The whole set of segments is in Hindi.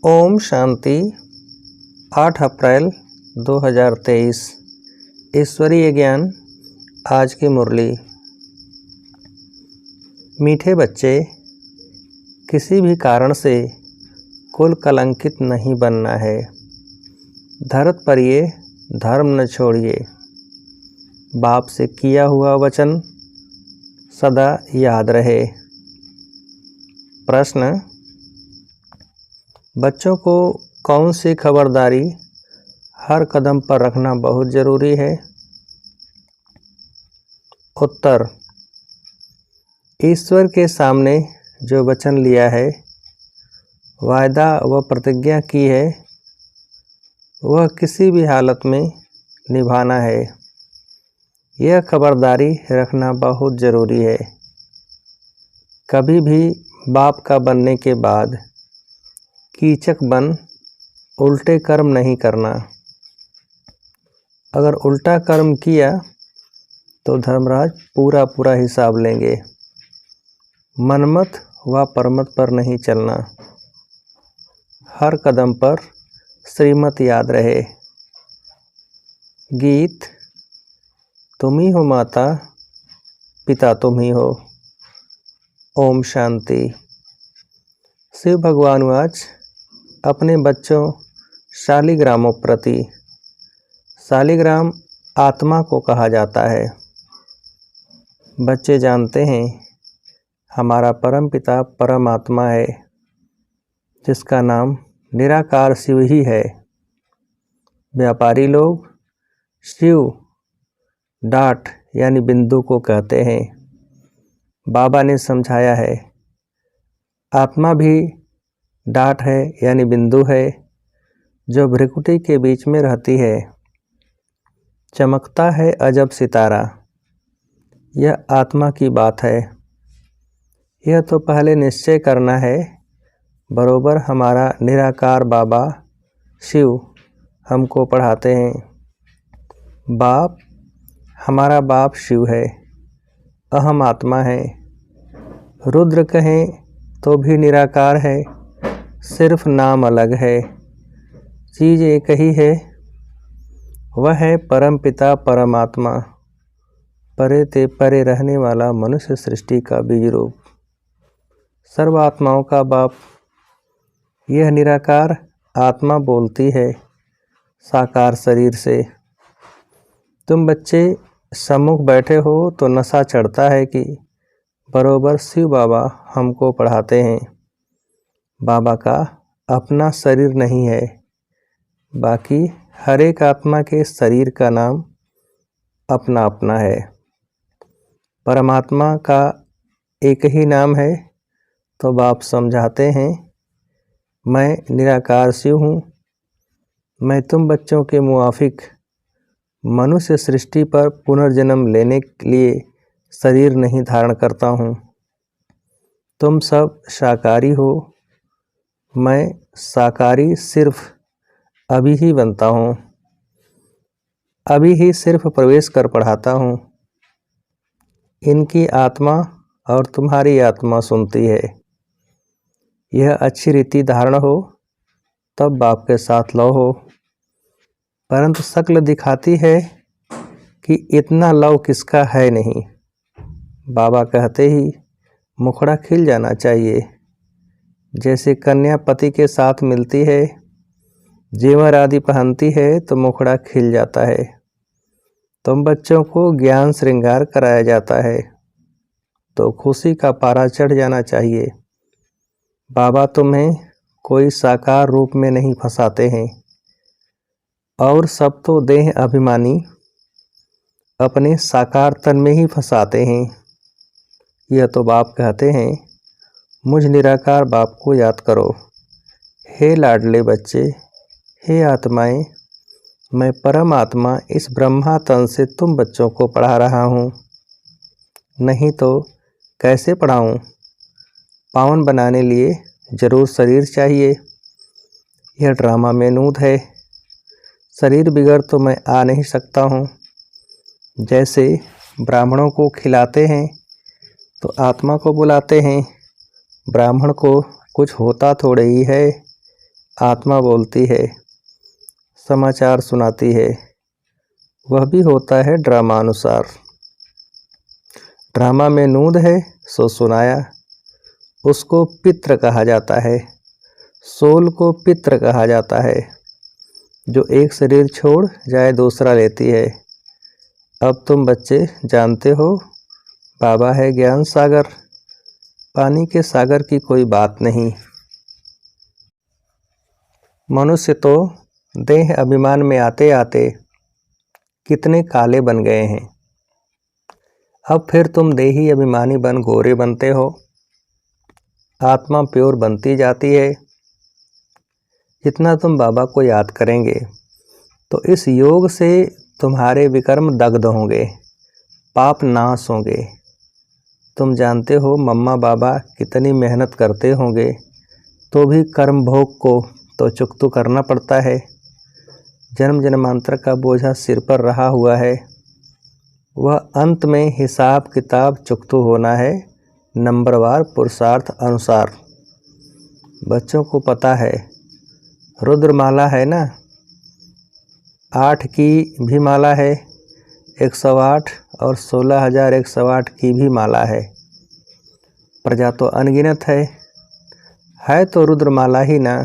ओम शांति। 8 अप्रैल 2023। ईश्वरीय ज्ञान। आज की मुरली। मीठे बच्चे, किसी भी कारण से कुल कलंकित नहीं बनना है। धरत परिये धर्म न छोड़िए। बाप से किया हुआ वचन सदा याद रहे। प्रश्न: बच्चों को कौन सी खबरदारी हर कदम पर रखना बहुत ज़रूरी है? उत्तर: ईश्वर के सामने जो वचन लिया है, वायदा व प्रतिज्ञा की है, वह किसी भी हालत में निभाना है। यह खबरदारी रखना बहुत ज़रूरी है। कभी भी बाप का बनने के बाद कीचक बन उल्टे कर्म नहीं करना। अगर उल्टा कर्म किया तो धर्मराज पूरा हिसाब लेंगे। मनमत व परमत पर नहीं चलना। हर कदम पर श्रीमत याद रहे। गीत: तुम ही हो माता, पिता तुम ही हो। ओम शांति। शिव भगवान आज अपने बच्चों शालिग्रामों प्रति, शालिग्राम आत्मा को कहा जाता है। बच्चे जानते हैं हमारा परम पिता परमात्मा है, जिसका नाम निराकार शिव ही है। व्यापारी लोग शिव डाट यानी बिंदु को कहते हैं। बाबा ने समझाया है, आत्मा भी डाट है यानी बिंदु है, जो भ्रिकुटी के बीच में रहती है। चमकता है अजब सितारा। यह आत्मा की बात है। यह तो पहले निश्चय करना है। बरोबर हमारा निराकार बाबा शिव हमको पढ़ाते हैं। बाप, हमारा बाप शिव है। अहम आत्मा है। रुद्र कहें तो भी निराकार है, सिर्फ नाम अलग है। चीज़ एक ही है, वह है परम पिता परमात्मा, परे ते परे रहने वाला मनुष्य सृष्टि का बीज रूप, सर्व आत्माओं का बाप। यह निराकार आत्मा बोलती है साकार शरीर से। तुम बच्चे सम्मुख बैठे हो तो नशा चढ़ता है कि बरोबर शिव बाबा हमको पढ़ाते हैं। बाबा का अपना शरीर नहीं है, बाकी हर एक आत्मा के शरीर का नाम अपना अपना है। परमात्मा का एक ही नाम है, तो बाप समझाते हैं, मैं निराकार शिव हूँ। मैं तुम बच्चों के मुआफिक मनुष्य सृष्टि पर पुनर्जन्म लेने के लिए शरीर नहीं धारण करता हूँ। तुम सब शाकाहारी हो, मैं शाकाहारी सिर्फ अभी ही बनता हूँ, अभी ही सिर्फ प्रवेश कर पढ़ाता हूँ। इनकी आत्मा और तुम्हारी आत्मा सुनती है। यह अच्छी रीति धारण हो तब बाप के साथ लव हो, परंतु शक्ल दिखाती है कि इतना लव किसका है नहीं। बाबा कहते ही मुखड़ा खिल जाना चाहिए। जैसे कन्या पति के साथ मिलती है, जेवर आदि पहनती है तो मुखड़ा खिल जाता है। तुम बच्चों को ज्ञान श्रृंगार कराया जाता है तो खुशी का पारा चढ़ जाना चाहिए। बाबा तुम्हें कोई साकार रूप में नहीं फंसाते हैं, और सब तो देह अभिमानी अपने साकार तन में ही फंसाते हैं। यह तो बाप कहते हैं, मुझ निराकार बाप को याद करो। हे लाडले बच्चे, हे आत्माएं, मैं परम आत्मा इस ब्रह्मा तन से तुम बच्चों को पढ़ा रहा हूँ। नहीं तो कैसे पढ़ाऊँ? पावन बनाने लिए जरूर शरीर चाहिए। यह ड्रामा में नूत है। शरीर बिगड़ तो मैं आ नहीं सकता हूँ। जैसे ब्राह्मणों को खिलाते हैं तो आत्मा को बुलाते हैं। ब्राह्मण को कुछ होता थोड़े ही है, आत्मा बोलती है, समाचार सुनाती है, वह भी होता है ड्रामानुसार। ड्रामा में नूंद है सो सुनाया, उसको पित्र कहा जाता है, सोल को पित्र कहा जाता है। जो एक शरीर छोड़ जाए दूसरा लेती है। अब तुम बच्चे जानते हो, बाबा है ज्ञान सागर, पानी के सागर की कोई बात नहीं। मनुष्य तो देह अभिमान में आते आते कितने काले बन गए हैं। अब फिर तुम देही अभिमानी बन गोरे बनते हो। आत्मा प्योर बनती जाती है। जितना तुम बाबा को याद करेंगे तो इस योग से तुम्हारे विकर्म दग्ध होंगे, पाप नाश होंगे। तुम जानते हो मम्मा बाबा कितनी मेहनत करते होंगे, तो भी कर्म भोग को तो चुकतू करना पड़ता है। जन्म जन्मांतर का बोझा सिर पर रहा हुआ है, वह अंत में हिसाब किताब चुकतू होना है, नंबरवार पुरुषार्थ अनुसार। बच्चों को पता है, रुद्रमाला है ना, 8 की भी माला है, 108 और 16,108 की भी माला है। प्रजा तो अनगिनत है तो रुद्रमाला ही ना।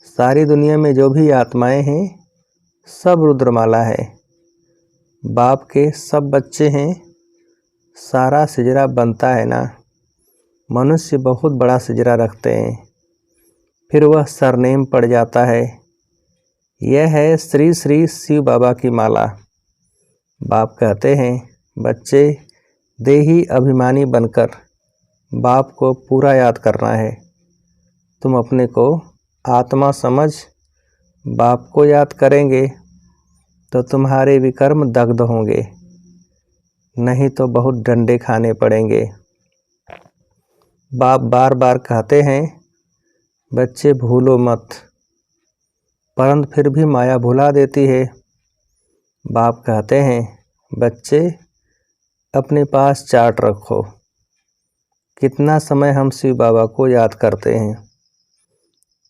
सारी दुनिया में जो भी आत्माएं हैं सब रुद्रमाला है। बाप के सब बच्चे हैं, सारा सिजरा बनता है ना। मनुष्य बहुत बड़ा सिजरा रखते हैं, फिर वह सरनेम पड़ जाता है। यह है श्री श्री शिव बाबा की माला। बाप कहते हैं, बच्चे देही अभिमानी बनकर बाप को पूरा याद करना है। तुम अपने को आत्मा समझ बाप को याद करेंगे तो तुम्हारे विकर्म दग्ध होंगे, नहीं तो बहुत डंडे खाने पड़ेंगे। बाप बार बार कहते हैं, बच्चे भूलो मत, परंतु फिर भी माया भुला देती है। बाप कहते हैं, बच्चे अपने पास चार्ट रखो। कितना समय हम शिव बाबा को याद करते हैं।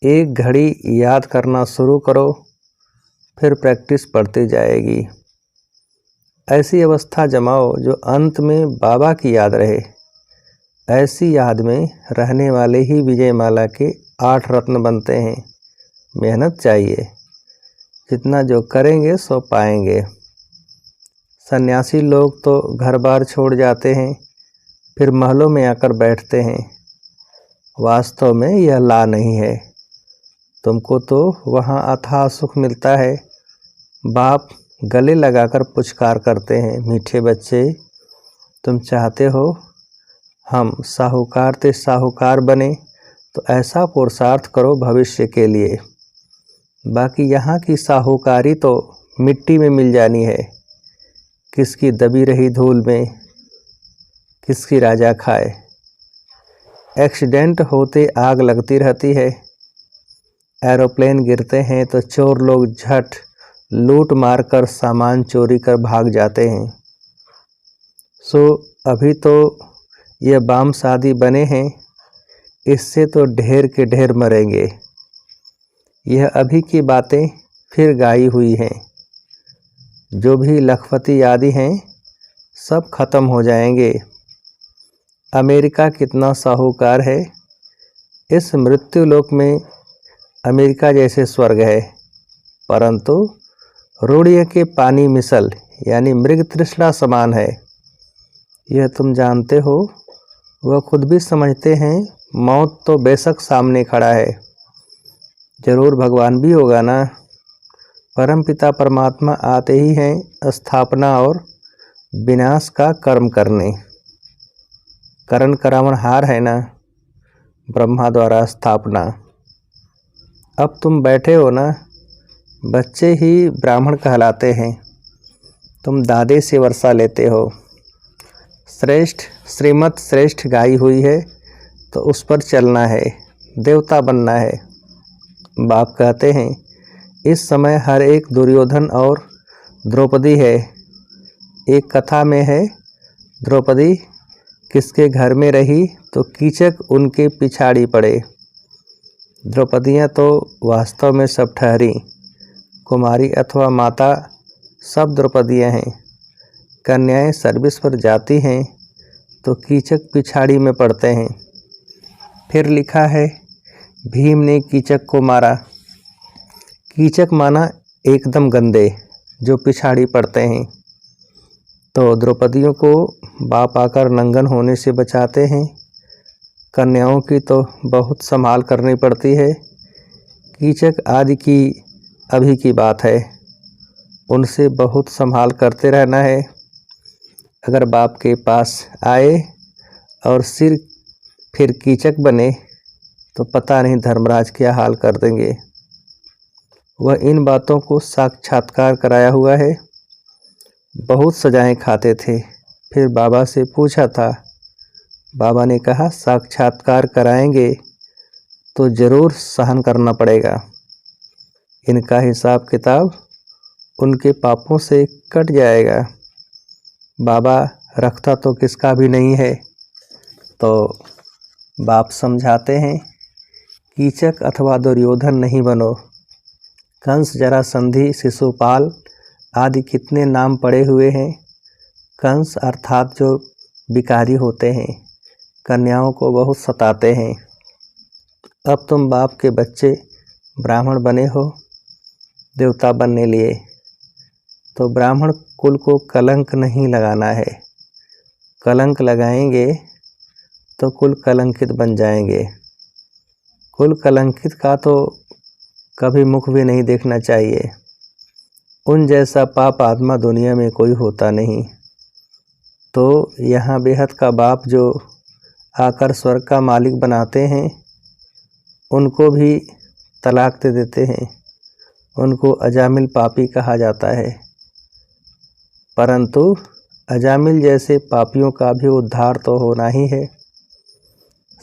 एक घड़ी याद करना शुरू करो, फिर प्रैक्टिस बढ़ती जाएगी। ऐसी अवस्था जमाओ जो अंत में बाबा की याद रहे। ऐसी याद में रहने वाले ही विजय माला के 8 रत्न बनते हैं। मेहनत चाहिए, जितना जो करेंगे सो पाएंगे। सन्यासी लोग तो घर बार छोड़ जाते हैं, फिर महलों में आकर बैठते हैं। वास्तव में यह ला नहीं है। तुमको तो वहाँ अथाह सुख मिलता है। बाप गले लगाकर पुचकार करते हैं, मीठे बच्चे, तुम चाहते हो हम साहूकार ते साहूकार बने, तो ऐसा पुरुषार्थ करो भविष्य के लिए। बाकी यहाँ की साहूकारी तो मिट्टी में मिल जानी है। किसकी दबी रही धूल में किसकी राजा खाए। एक्सीडेंट होते आग लगती रहती है, एरोप्लेन गिरते हैं तो चोर लोग झट लूट मार कर सामान चोरी कर भाग जाते हैं। सो अभी तो ये बाम शादी बने हैं, इससे तो ढेर के ढेर मरेंगे। यह अभी की बातें फिर गाई हुई हैं। जो भी लखपति आदि हैं सब खत्म हो जाएंगे। अमेरिका कितना साहूकार है। इस मृत्युलोक में अमेरिका जैसे स्वर्ग है, परंतु रूढ़िय के पानी मिसल यानी मृग तृष्णा समान है। यह तुम जानते हो, वह खुद भी समझते हैं। मौत तो बेशक सामने खड़ा है, जरूर भगवान भी होगा ना। परमपिता परमात्मा आते ही हैं स्थापना और विनाश का कर्म करने। करण करावन हार है ना, ब्रह्मा द्वारा स्थापना। अब तुम बैठे हो ना, बच्चे ही ब्राह्मण कहलाते हैं। तुम दादे से वर्षा लेते हो। श्रेष्ठ श्रीमत श्रेष्ठ गाई हुई है तो उस पर चलना है, देवता बनना है। बाप कहते हैं, इस समय हर एक दुर्योधन और द्रौपदी है। एक कथा में है, द्रौपदी किसके घर में रही तो कीचक उनके पिछाड़ी पड़े। द्रौपदियाँ तो वास्तव में सब ठहरी, कुमारी अथवा माता सब द्रौपदियाँ हैं। कन्याएं सर्विस पर जाती हैं तो कीचक पिछाड़ी में पड़ते हैं। फिर लिखा है, भीम ने कीचक को मारा। कीचक माना एकदम गंदे, जो पिछाड़ी पड़ते हैं। तो द्रौपदियों को बाप आकर नंगन होने से बचाते हैं। कन्याओं की तो बहुत संभाल करनी पड़ती है। कीचक आदि की अभी की बात है, उनसे बहुत संभाल करते रहना है। अगर बाप के पास आए और सिर फिर कीचक बने तो पता नहीं धर्मराज क्या हाल कर देंगे। वह इन बातों को साक्षात्कार कराया हुआ है। बहुत सजाएं खाते थे। फिर बाबा से पूछा था, बाबा ने कहा साक्षात्कार कराएंगे तो ज़रूर सहन करना पड़ेगा। इनका हिसाब किताब उनके पापों से कट जाएगा। बाबा रखता तो किसका भी नहीं है। तो बाप समझाते हैं, कीचक अथवा दुर्योधन नहीं बनो। कंस, जरासंधि, शिशुपाल आदि कितने नाम पड़े हुए हैं। कंस अर्थात जो विकारी होते हैं, कन्याओं को बहुत सताते हैं। अब तुम बाप के बच्चे ब्राह्मण बने हो देवता बनने लिए, तो ब्राह्मण कुल को कलंक नहीं लगाना है। कलंक लगाएंगे तो कुल कलंकित बन जाएंगे। कुल कलंकित का तो कभी मुख भी नहीं देखना चाहिए। उन जैसा पाप आत्मा दुनिया में कोई होता नहीं। तो यहाँ बेहद का बाप जो आकर स्वर्ग का मालिक बनाते हैं, उनको भी तलाक दे देते हैं। उनको अजामिल पापी कहा जाता है। परंतु अजामिल जैसे पापियों का भी उद्धार तो होना ही है।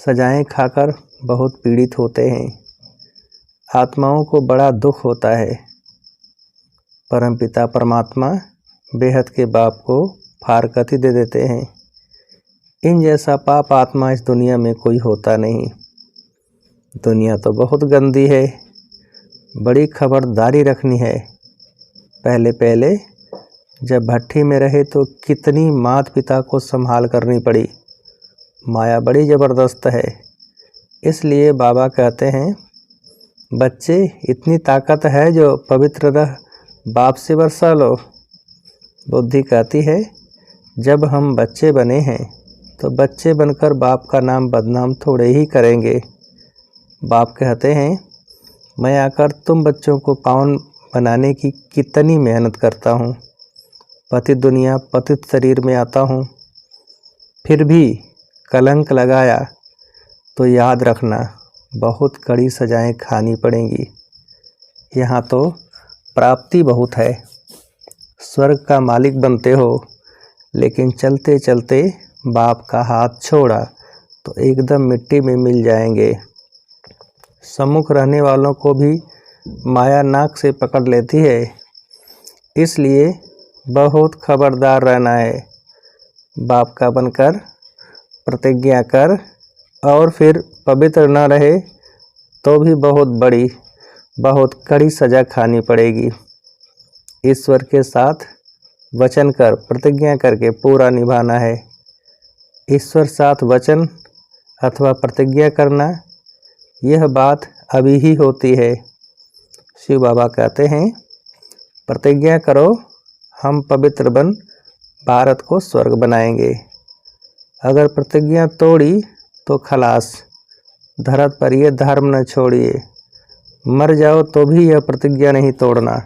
सजाएं खाकर बहुत पीड़ित होते हैं। आत्माओं को बड़ा दुख होता है। परमपिता परमात्मा बेहद के बाप को फारकती दे देते हैं। इन जैसा पाप आत्मा इस दुनिया में कोई होता नहीं। दुनिया तो बहुत गंदी है, बड़ी खबरदारी रखनी है। पहले पहले जब भट्ठी में रहे तो कितनी माता पिता को संभाल करनी पड़ी। माया बड़ी ज़बरदस्त है। इसलिए बाबा कहते हैं, बच्चे इतनी ताकत है जो पवित्र रह बाप से वर्षा लो। बुद्धि कहती है, जब हम बच्चे बने हैं तो बच्चे बनकर बाप का नाम बदनाम थोड़े ही करेंगे। बाप कहते हैं, मैं आकर तुम बच्चों को पावन बनाने की कितनी मेहनत करता हूँ। पतित दुनिया पतित शरीर में आता हूँ। फिर भी कलंक लगाया तो याद रखना बहुत कड़ी सजाएं खानी पड़ेंगी। यहाँ तो प्राप्ति बहुत है। स्वर्ग का मालिक बनते हो, लेकिन चलते चलते बाप का हाथ छोड़ा तो एकदम मिट्टी में मिल जाएंगे। सम्मुख रहने वालों को भी माया नाक से पकड़ लेती है। इसलिए बहुत खबरदार रहना है। बाप का बनकर प्रतिज्ञा कर और फिर पवित्र न रहे तो भी बहुत कड़ी सजा खानी पड़ेगी। ईश्वर के साथ वचन कर प्रतिज्ञा करके पूरा निभाना है। ईश्वर साथ वचन अथवा प्रतिज्ञा करना, यह बात अभी ही होती है। शिव बाबा कहते हैं, प्रतिज्ञा करो, हम पवित्र बन भारत को स्वर्ग बनाएंगे। अगर प्रतिज्ञा तोड़ी तो खलास। धरत पर यह धर्म न छोड़िए। मर जाओ तो भी यह प्रतिज्ञा नहीं तोड़ना।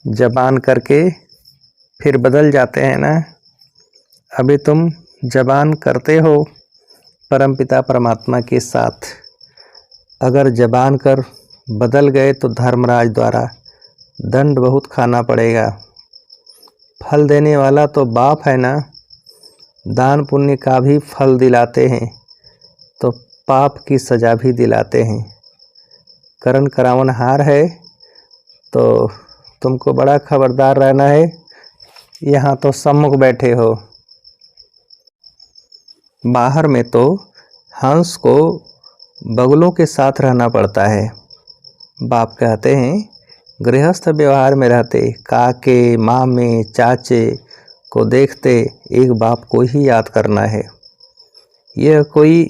जबान करके फिर बदल जाते हैं ना। अभी तुम जबान करते हो परमपिता परमात्मा के साथ। अगर जबान कर बदल गए तो धर्मराज द्वारा दंड बहुत खाना पड़ेगा। फल देने वाला तो बाप है ना। दान पुण्य का भी फल दिलाते हैं तो पाप की सजा भी दिलाते हैं। करण करावनहार है तो तुमको बड़ा खबरदार रहना है। यहाँ तो सम्मुख बैठे हो। बाहर में तो हंस को बगुलों के साथ रहना पड़ता है। बाप कहते हैं गृहस्थ व्यवहार में रहते काके मामे चाचे को देखते एक बाप को ही याद करना है। यह कोई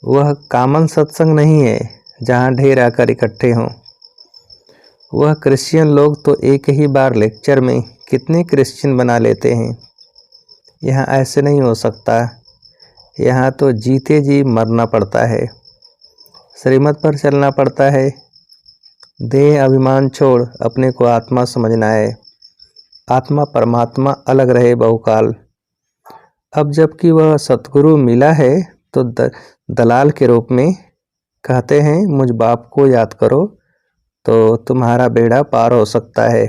वह कॉमन सत्संग नहीं है जहाँ ढेर आकर इकट्ठे हों। वह क्रिश्चियन लोग तो एक ही बार लेक्चर में कितने क्रिश्चियन बना लेते हैं। यहाँ ऐसे नहीं हो सकता। यहाँ तो जीते जी मरना पड़ता है, श्रीमत पर चलना पड़ता है। देह अभिमान छोड़ अपने को आत्मा समझना है। आत्मा परमात्मा अलग रहे बहुकाल। अब जबकि वह सतगुरु मिला है तो दलाल के रूप में कहते हैं मुझ बाप को याद करो तो तुम्हारा बेड़ा पार हो सकता है।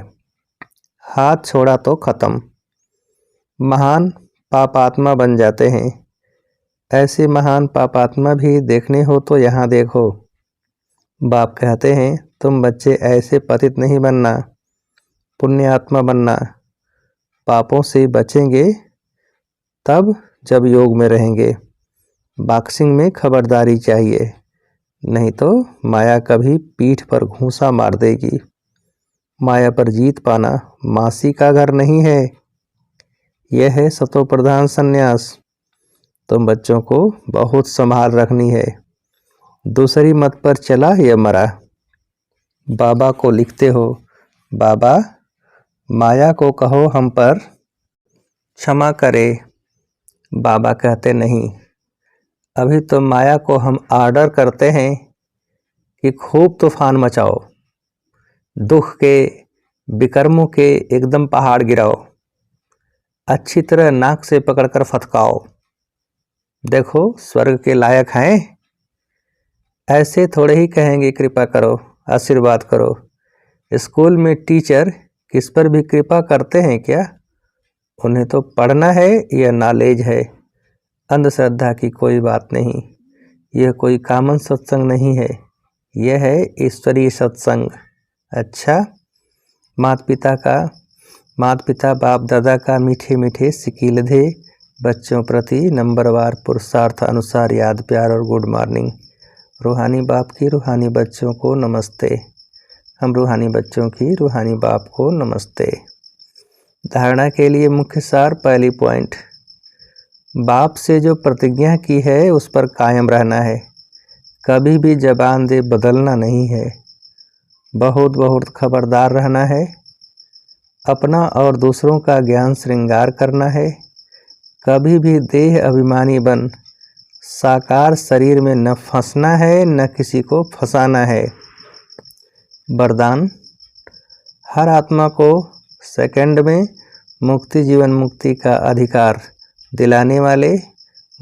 हाथ छोड़ा तो खत्म। महान पापात्मा बन जाते हैं। ऐसे महान पापात्मा भी देखने हो तो यहाँ देखो। बाप कहते हैं तुम बच्चे ऐसे पतित नहीं बनना, पुण्यात्मा बनना। पापों से बचेंगे तब जब योग में रहेंगे। बॉक्सिंग में खबरदारी चाहिए, नहीं तो माया कभी पीठ पर घूंसा मार देगी। माया पर जीत पाना मासी का घर नहीं है, यह है सतो प्रधान संन्यास। तुम बच्चों को बहुत संभाल रखनी है। दूसरी मत पर चला या मरा। बाबा को लिखते हो, बाबा माया को कहो हम पर क्षमा करे। बाबा कहते नहीं, अभी तो माया को हम आर्डर करते हैं कि खूब तूफान मचाओ, दुख के विकर्मों के एकदम पहाड़ गिराओ, अच्छी तरह नाक से पकड़कर फटकाओ। देखो स्वर्ग के लायक हैं। ऐसे थोड़े ही कहेंगे कृपा करो, आशीर्वाद करो। स्कूल में टीचर किस पर भी कृपा करते हैं क्या? उन्हें तो पढ़ना है या नॉलेज है। अंधश्रद्धा की कोई बात नहीं। यह कोई कॉमन सत्संग नहीं है, यह है ईश्वरीय सत्संग। अच्छा, माता पिता बाप दादा का मीठे मीठे सिकीलधे बच्चों प्रति नंबरवार पुरुषार्थ अनुसार याद प्यार और गुड मॉर्निंग। रूहानी बाप की रूहानी बच्चों को नमस्ते। हम रूहानी बच्चों की रूहानी बाप को नमस्ते। धारणा के लिए मुख्य सार। पहली पॉइंट, बाप से जो प्रतिज्ञा की है उस पर कायम रहना है। कभी भी जबान दे बदलना नहीं है। बहुत बहुत खबरदार रहना है। अपना और दूसरों का ज्ञान श्रृंगार करना है। कभी भी देह अभिमानी बन साकार शरीर में न फंसना है, न किसी को फंसाना है। वरदान, हर आत्मा को सेकंड में मुक्ति जीवन मुक्ति का अधिकार दिलाने वाले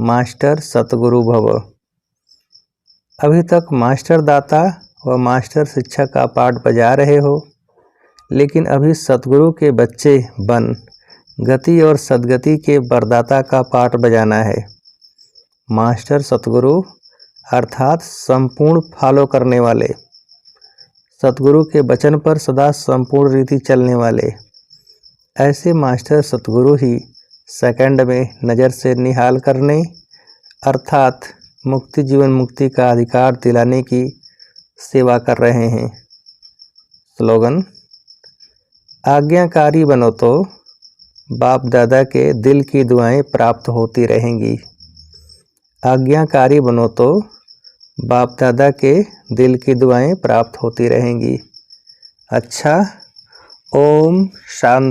मास्टर सतगुरु भव। अभी तक मास्टर दाता व मास्टर शिक्षा का पाठ बजा रहे हो, लेकिन अभी सतगुरु के बच्चे बन गति और सद्गति के वरदाता का पाठ बजाना है। मास्टर सतगुरु अर्थात संपूर्ण फॉलो करने वाले, सतगुरु के वचन पर सदा संपूर्ण रीति चलने वाले। ऐसे मास्टर सतगुरु ही सेकंड में नज़र से निहाल करने अर्थात मुक्ति जीवन मुक्ति का अधिकार दिलाने की सेवा कर रहे हैं। स्लोगन, आज्ञाकारी बनो तो बाप दादा के दिल की दुआएं प्राप्त होती रहेंगी। आज्ञाकारी बनो तो बाप दादा के दिल की दुआएं प्राप्त होती रहेंगी। अच्छा, ओम शांति।